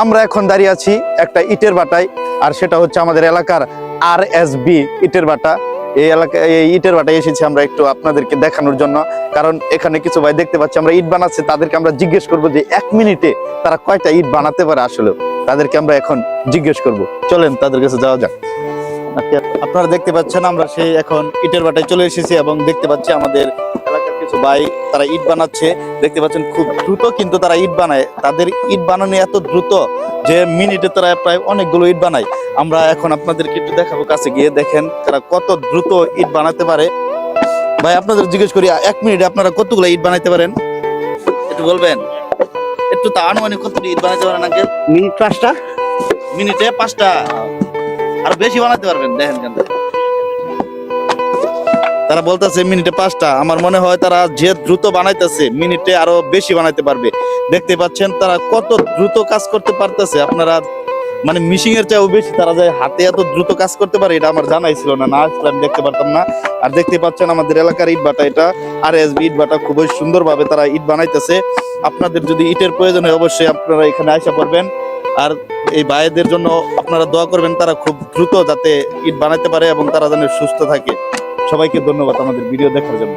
আমরা এখন দাঁড়িয়ে আছি একটা ইটের ভাটায়, আর সেটা হচ্ছে আমাদের এলাকার RSB ইটের ভাটা। এই এলাকায় এই ইটের ভাটায় এসেছি আমরা একটু আপনাদেরকে দেখানোর জন্য, কারণ এখানে কিছু ভাই দেখতে পাচ্ছি আমরা ইট বানাচ্ছে, তাদেরকে আমরা জিজ্ঞেস করবো যে 1 মিনিটে তারা কয়টা ইট বানাতে পারে। আসলে তাদেরকে আমরা এখন জিজ্ঞেস করব, চলেন তাদের কাছে যাওয়া যাক। আপনারা দেখতে পাচ্ছেন আমরা সেই এখন ইটের ভাটায় চলে এসেছি এবং দেখতে পাচ্ছি আমাদের এলাকার কিছু ভাই তারা ইট বানাচ্ছে। দেখতে পাচ্ছেন খুব দ্রুত কিন্তু তারা ইট বানায়, তাদের ইট বানানো এত দ্রুত যে মিনিটে তারা প্রায় অনেকগুলো ইট বানায়। আমরা এখন আপনাদেরকে একটু দেখাবো, কাছে গিয়ে দেখেন তারা কত দ্রুত ইট বানাতে পারে। ভাই আপনাদের জিজ্ঞেস করি, 1 মিনিটে আপনারা কতগুলো ইট বানাইতে পারেন একটু বলবেন? একটু তা আনুমানিক কতটি ইট বানাইতে পারেন আগে? মিনিট 5টা, মিনিটে 5টা, আর বেশি বানাতে পারবেন। দেখেন কেন তারা বলতেছে মিনিটে 5টা। আমার মনে হয় তারা যে দ্রুত বানাইতেছে মিনিটে আরো বেশি বানাইতে পারবে। দেখতে পাচ্ছেন তারা কত দ্রুত কাজ করতে পারতেছে। আপনারা মানে মিশিং এর চাইও বেশি তারা যায় হাতে এত দ্রুত কাজ করতে পারে, এটা আমার জানাই ছিল না, আসলে আমি দেখতে পারতাম না। আর দেখতে পাচ্ছেন আমাদের এলাকার ইট ভাটা, এটা RSB ইট ভাটা, খুবই সুন্দরভাবে তারা ইট বানাইতেছে। আপনাদের যদি ইটের প্রয়োজন হয় অবশ্যই আপনারা এখানে আসা পড়বেন। আর এই ভাইদের জন্য আপনারা দোয়া করবেন, তারা খুব দ্রুত যাতে ইট বানাইতে পারে এবং তারা যেন সুস্থ থাকে। সবাইকে ধন্যবাদ আমাদের ভিডিও দেখার জন্য।